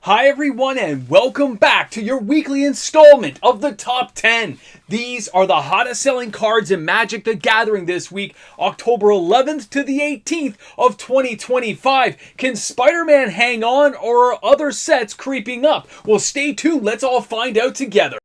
Hi everyone and welcome back to your weekly installment of the Top 10. These are the hottest selling cards in Magic the Gathering this week, October 11th to the 18th of 2025. Can Spider-Man hang on, or are other sets creeping up? Well, stay tuned, let's all find out together.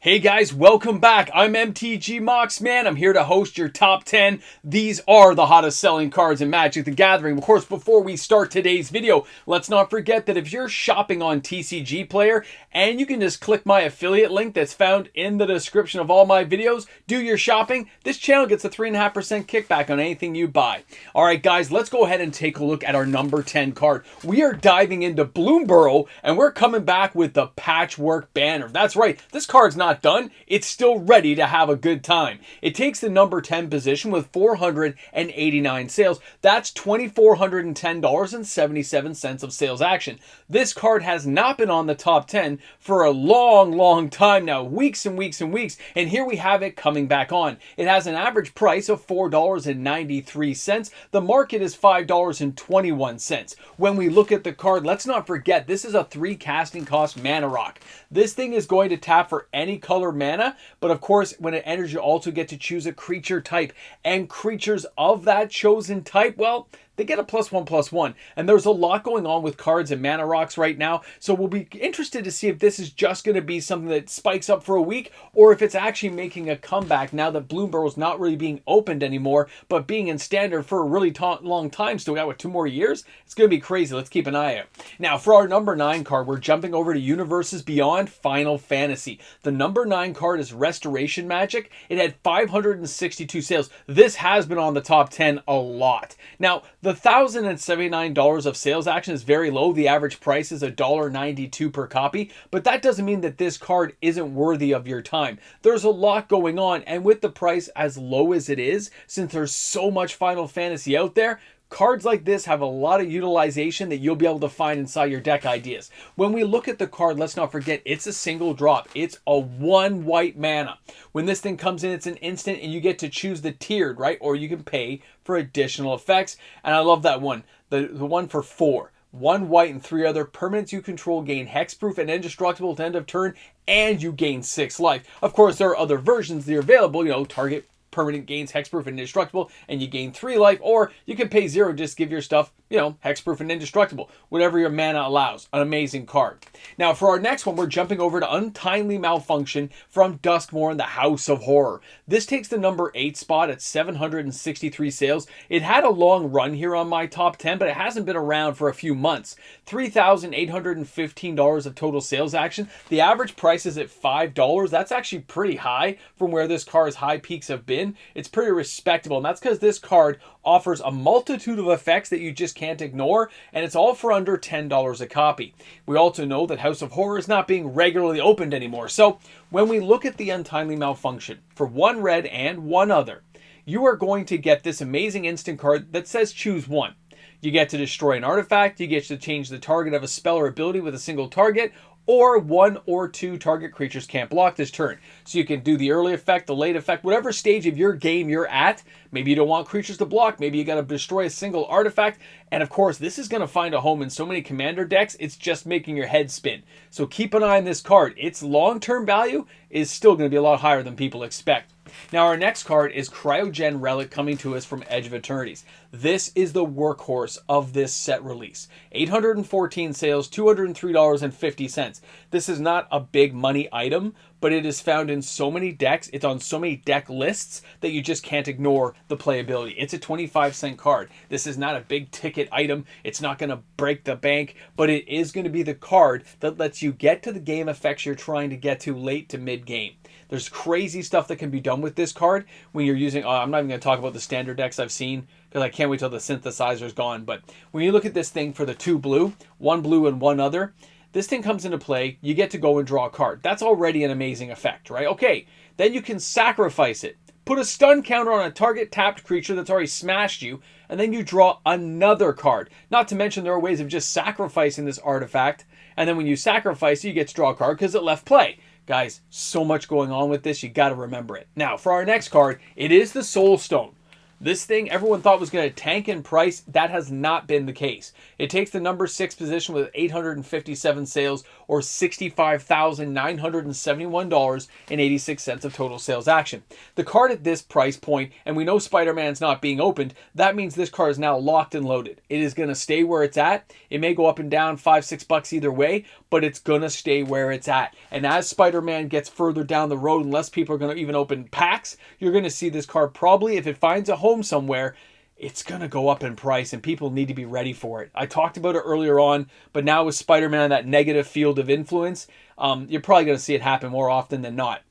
Hey guys, welcome back. I'm mtgnews. I'm here to host your top 10. These are the hottest selling cards in Magic the Gathering. Of course, before we start today's video, let's not forget that if you're shopping on TCG Player, and you can just click my affiliate link that's found in the description of all my videos, do your shopping, this channel gets a 3.5% kickback on anything you buy. Alright guys, let's go ahead and take a look at our number 10 card. We are diving into Bloomborough, and we're coming back with the Patchwork Banner. That's right, this card's not done, it's still ready to have a good time. It takes the number 10 position with 489 sales. That's $2,410.77 of sales action. This card has not been on the top 10 for a long time now, weeks and weeks and weeks, and here we have it coming back on. It has an average price of $4.93. The market is $5.21. When we look at the card, let's not forget this is a 3 casting cost mana rock. This thing is going to tap for any color mana, but of course when it enters you also get to choose a creature type, and creatures of that chosen type, well, they get a +1/+1, and there's a lot going on with cards and mana rocks right now, so we'll be interested to see if this is just going to be something that spikes up for a week, or if it's actually making a comeback now that Bloomborough's not really being opened anymore, but being in standard for a really long time. Still got, what, 2 more years? It's going to be crazy. Let's keep an eye out. Now, for our number 9 card, we're jumping over to Universes Beyond Final Fantasy. The number 9 card is Restoration Magic. It had 562 sales. This has been on the top 10 a lot. Now, the $1,079 of sales action is very low. The average price is $1.92 per copy, but that doesn't mean that this card isn't worthy of your time. There's a lot going on, and with the price as low as it is, since there's so much Final Fantasy out there, cards like this have a lot of utilization that you'll be able to find inside your deck ideas. When we look at the card, let's not forget it's a single drop. It's a 1 white mana. When this thing comes in, it's an instant, and you get to choose the tiered, right? Or you can pay for additional effects. And I love that one. The one for 4. 1 white and 3 other permanents you control gain hexproof and indestructible at the end of turn, and you gain 6 life. Of course, there are other versions that are available, target permanent gains hexproof and indestructible, and you gain 3 life, or you can pay 0, just give your stuff, hexproof and indestructible, whatever your mana allows. An amazing card. Now, for our next one, we're jumping over to Untimely Malfunction from Duskmourn, the House of Horror. This takes the number 8 spot at 763 sales. It had a long run here on my top 10, but it hasn't been around for a few months. $3,815 of total sales action. The average price is at $5. That's actually pretty high from where this card's high peaks have been. It's pretty respectable, and that's because this card offers a multitude of effects that you just can't ignore, and it's all for under $10 a copy. We also know that House of Horror is not being regularly opened anymore, so when we look at the Untimely Malfunction, for 1 red and 1 other, you are going to get this amazing instant card that says choose 1. You get to destroy an artifact, you get to change the target of a spell or ability with a single target, or 1 or 2 target creatures can't block this turn. So you can do the early effect, the late effect, whatever stage of your game you're at. Maybe you don't want creatures to block. Maybe you got to destroy a single artifact. And of course, this is going to find a home in so many commander decks, it's just making your head spin. So keep an eye on this card. Its long-term value is still going to be a lot higher than people expect. Now, our next card is Cryogen Relic, coming to us from Edge of Eternities. This is the workhorse of this set release. 814 sales, $203.50. This is not a big money item, but it is found in so many decks. It's on so many deck lists that you just can't ignore the playability. It's a 25-cent card. This is not a big ticket item. It's not going to break the bank, but it is going to be the card that lets you get to the game effects you're trying to get to late to mid-game. There's crazy stuff that can be done with this card when you're using, I'm not even going to talk about the standard decks I've seen, because I can't wait till the synthesizer's gone, but when you look at this thing for the 2 blue, 1 blue and 1 other, this thing comes into play, you get to go and draw a card. That's already an amazing effect, right? Okay, then you can sacrifice it. Put a stun counter on a target tapped creature that's already smashed you, and then you draw another card. Not to mention there are ways of just sacrificing this artifact, and then when you sacrifice it, you get to draw a card because it left play. Guys, so much going on with this, you got to remember it. Now, for our next card, it is the Soul Stone. This thing everyone thought was going to tank in price. That has not been the case. It takes the number 6 position with 857 sales, or $65,971.86 of total sales action. The card at this price point, and we know Spider-Man's not being opened, that means this card is now locked and loaded. It is going to stay where it's at. It may go up and down $5-6 either way, but it's going to stay where it's at. And as Spider-Man gets further down the road and less people are going to even open packs, you're going to see this card probably, if it finds a home somewhere, it's going to go up in price, and people need to be ready for it. I talked about it earlier on, but now with Spider-Man, that negative field of influence, you're probably going to see it happen more often than not.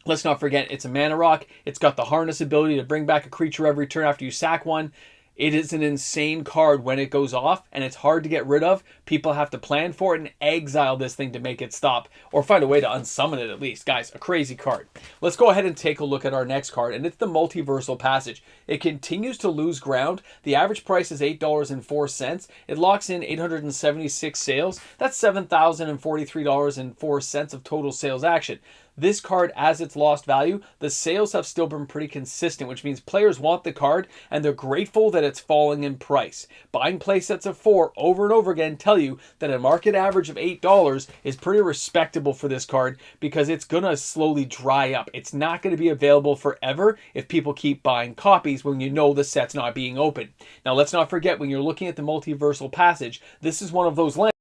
Let's not forget, it's a mana rock. It's got the harness ability to bring back a creature every turn after you sack one. It is an insane card when it goes off, and it's hard to get rid of. People have to plan for it and exile this thing to make it stop, or find a way to unsummon it at least. Guys, a crazy card. Let's go ahead and take a look at our next card, and it's the Multiversal Passage. It continues to lose ground. The average price is $8.04. It locks in 876 sales. That's $7,043.04 of total sales action. This card, as it's lost value, the sales have still been pretty consistent, which means players want the card and they're grateful that it's falling in price. Buying playsets of 4 over and over again tell you that a market average of $8 is pretty respectable for this card, because it's going to slowly dry up. It's not going to be available forever if people keep buying copies when you know the set's not being opened. Now, let's not forget, when you're looking at the Multiversal Passage, this is one of those lands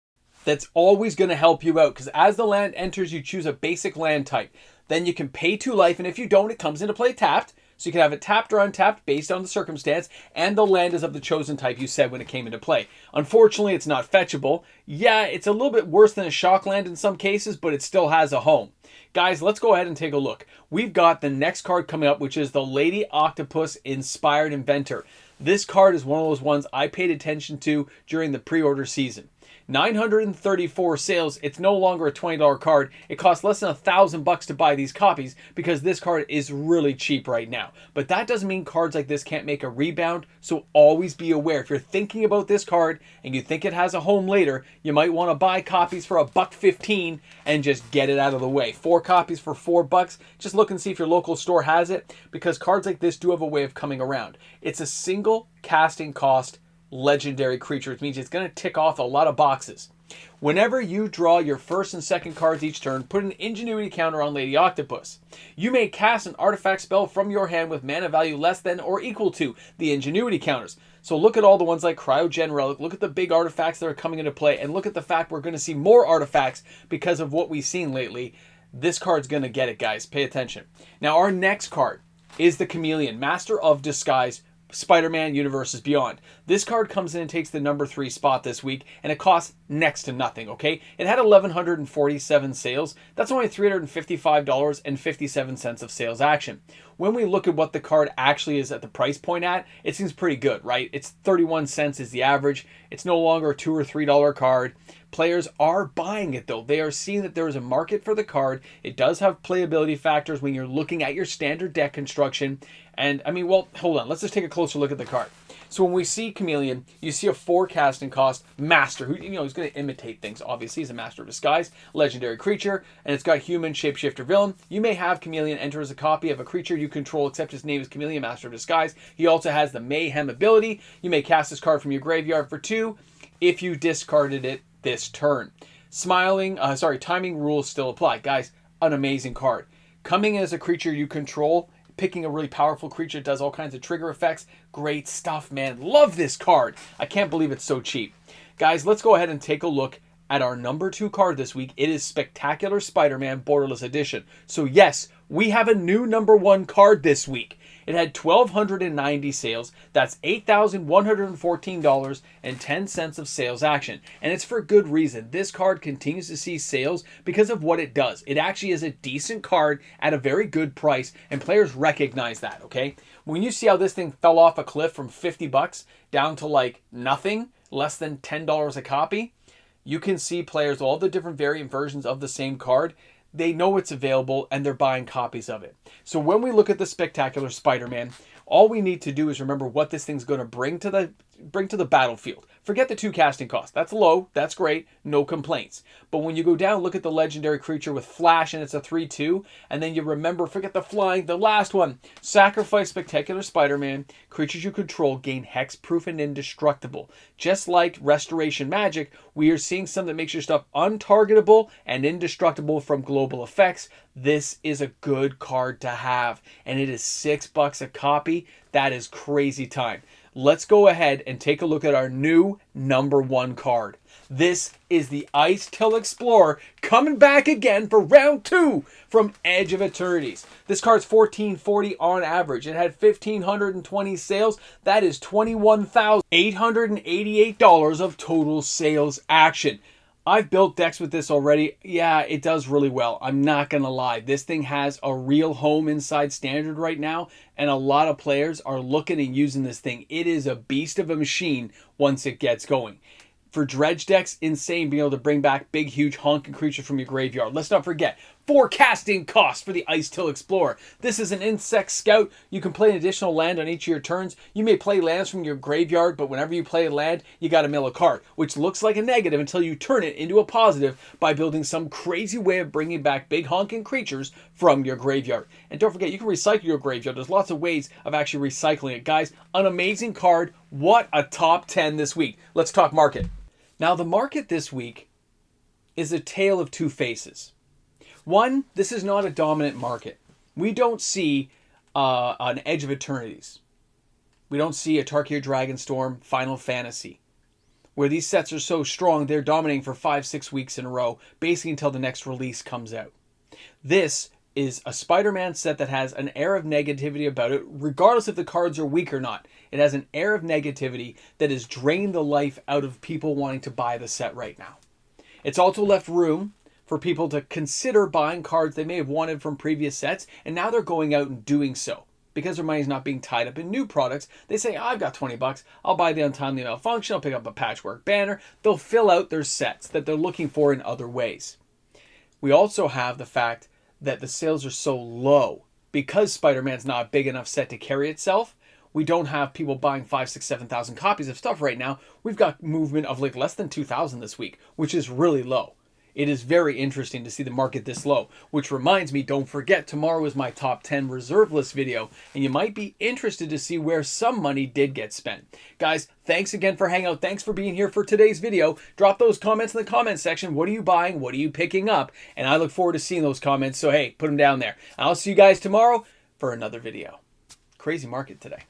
that's always going to help you out, because as the land enters, you choose a basic land type. Then you can pay 2 life, and if you don't, it comes into play tapped. So you can have it tapped or untapped based on the circumstance, and the land is of the chosen type you said when it came into play. Unfortunately, it's not fetchable. Yeah, it's a little bit worse than a shock land in some cases, but it still has a home. Guys, let's go ahead and take a look. We've got the next card coming up, which is the Lady Octopus Inspired Inventor. This card is one of those ones I paid attention to during the pre-order season. 934 sales. It's no longer a $20 card. It costs less than $1,000 to buy these copies, because this card is really cheap right now. But that doesn't mean cards like this can't make a rebound, so always be aware. If you're thinking about this card and you think it has a home later, you might want to buy copies for $1.15 and just get it out of the way. 4 copies for $4. Just look and see if your local store has it, because cards like this do have a way of coming around. It's a single casting cost legendary creature, which means it's going to tick off a lot of boxes. Whenever you draw your first and second cards each turn, put an Ingenuity counter on Lady Octopus. You may cast an artifact spell from your hand with mana value less than or equal to the Ingenuity counters. So look at all the ones like Cryogen Relic, look at the big artifacts that are coming into play, and look at the fact we're going to see more artifacts because of what we've seen lately. This card's going to get it, guys. Pay attention. Now, our next card is the Chameleon, Master of Disguise, Spider-Man Universes Beyond. This card comes in and takes the number 3 spot this week, and it costs next to nothing, okay? It had 1,147 sales. That's only $355.57 of sales action. When we look at what the card actually is at the price point at, it seems pretty good, right? It's 31 cents is the average. It's no longer a $2 or $3 card. Players are buying it, though. They are seeing that there is a market for the card. It does have playability factors when you're looking at your standard deck construction. And, I mean, well, hold on. Let's just take a closer look at the card. So when we see Chameleon, you see a 4 casting cost master, who, he's going to imitate things. Obviously, he's a Master of Disguise, legendary creature, and it's got human, shapeshifter, villain. You may have Chameleon enter as a copy of a creature you control, except his name is Chameleon, Master of Disguise. He also has the Mayhem ability. You may cast this card from your graveyard for 2 if you discarded it this turn. Timing rules still apply. Guys, an amazing card. Coming as a creature you control, picking a really powerful creature, does all kinds of trigger effects. Great stuff, man. Love this card. I can't believe it's so cheap. Guys, let's go ahead and take a look at our number 2 card this week. It is Spectacular Spider-Man Borderless Edition. So yes, we have a new number 1 card this week. It had 1,290 sales. That's $8,114.10 of sales action. And it's for good reason. This card continues to see sales because of what it does. It actually is a decent card at a very good price, and players recognize that, okay? When you see how this thing fell off a cliff from $50 down to like nothing, less than $10 a copy, you can see players, all the different variant versions of the same card, they know it's available and they're buying copies of it. So when we look at the Spectacular Spider-Man, all we need to do is remember what this thing's going to bring to the battlefield. Forget the 2 casting cost. That's low. That's great. No complaints. But when you go down, look at the legendary creature with flash and it's a 3/2. And then you remember, forget the flying, the last one. Sacrifice Spectacular Spider-Man. Creatures you control gain hexproof and indestructible. Just like Restoration Magic, we are seeing something that makes your stuff untargetable and indestructible from global effects. This is a good card to have. And it is $6 a copy. That is crazy time. Let's go ahead and take a look at our new #1 card. This is the Ice-Till Explorer coming back again for round 2 from Edge of Eternities. This card's $14.40 on average. It had 1,520 sales. That is $21,888 of total sales action. I've built decks with this already. Yeah, it does really well. I'm not going to lie. This thing has a real home inside Standard right now, and a lot of players are looking and using this thing. It is a beast of a machine once it gets going. For dredge decks, insane being able to bring back big, huge honking creatures from your graveyard. Let's not forget, 4 casting costs for the Ice-Till Explorer. This is an insect scout. You can play an additional land on each of your turns. You may play lands from your graveyard, but whenever you play a land, you got to mill a card, which looks like a negative until you turn it into a positive by building some crazy way of bringing back big honking creatures from your graveyard. And don't forget, you can recycle your graveyard. There's lots of ways of actually recycling it. Guys, an amazing card. What a top 10 this week. Let's talk market. Now, the market this week is a tale of 2 faces. One, this is not a dominant market. We don't see an Edge of Eternities. We don't see a Tarkir Dragonstorm Final Fantasy, where these sets are so strong, they're dominating for 5-6 weeks in a row, basically until the next release comes out. This is a Spider-Man set that has an air of negativity about it, regardless if the cards are weak or not. It has an air of negativity that has drained the life out of people wanting to buy the set right now. It's also left room for people to consider buying cards they may have wanted from previous sets, and now they're going out and doing so. Because their money's not being tied up in new products, they say, I've got $20, I'll buy the Untimely Malfunction, I'll pick up a Patchwork Banner. They'll fill out their sets that they're looking for in other ways. We also have the fact that the sales are so low. Because Spider-Man's not a big enough set to carry itself, we don't have people buying 5, 6, 7,000 copies of stuff right now. We've got movement of like less than 2,000 this week, which is really low. It is very interesting to see the market this low, which reminds me, don't forget, tomorrow is my top 10 reserve list video, and you might be interested to see where some money did get spent. Guys, thanks again for hanging out. Thanks for being here for today's video. Drop those comments in the comment section. What are you buying? What are you picking up? And I look forward to seeing those comments, so hey, put them down there. I'll see you guys tomorrow for another video. Crazy market today.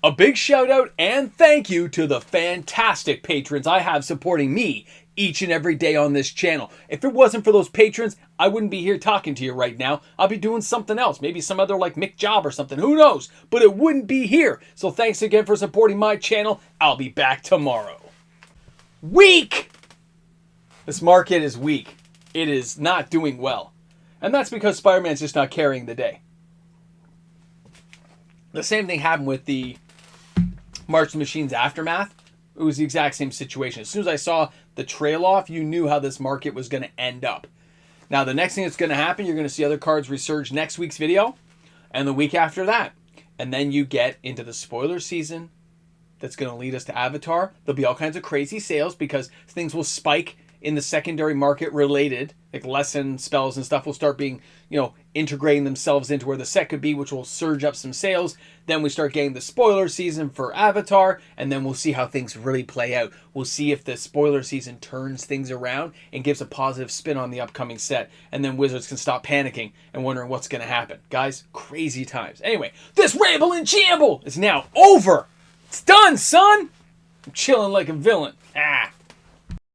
A big shout out and thank you to the fantastic patrons I have supporting me each and every day on this channel. If it wasn't for those patrons, I wouldn't be here talking to you right now. I'll be doing something else. Maybe some other like Mick job or something. Who knows? But it wouldn't be here. So thanks again for supporting my channel. I'll be back tomorrow. Weak! This market is weak. It is not doing well. And that's because Spider-Man's just not carrying the day. The same thing happened with the March of the Machines Aftermath. It was the exact same situation. As soon as I saw the trail off, you knew how this market was going to end up. Now, the next thing that's going to happen, you're going to see other cards resurge next week's video and the week after that. And then you get into the spoiler season that's going to lead us to Avatar. There'll be all kinds of crazy sales because things will spike in the secondary market related, like lesson spells and stuff will start being, integrating themselves into where the set could be, which will surge up some sales. Then we start getting the spoiler season for Avatar, and then we'll see how things really play out. We'll see if the spoiler season turns things around and gives a positive spin on the upcoming set, and then Wizards can stop panicking and wondering what's going to happen. Guys, crazy times. Anyway, this ramble and jamble is now over. It's done, son! I'm chilling like a villain. Ah.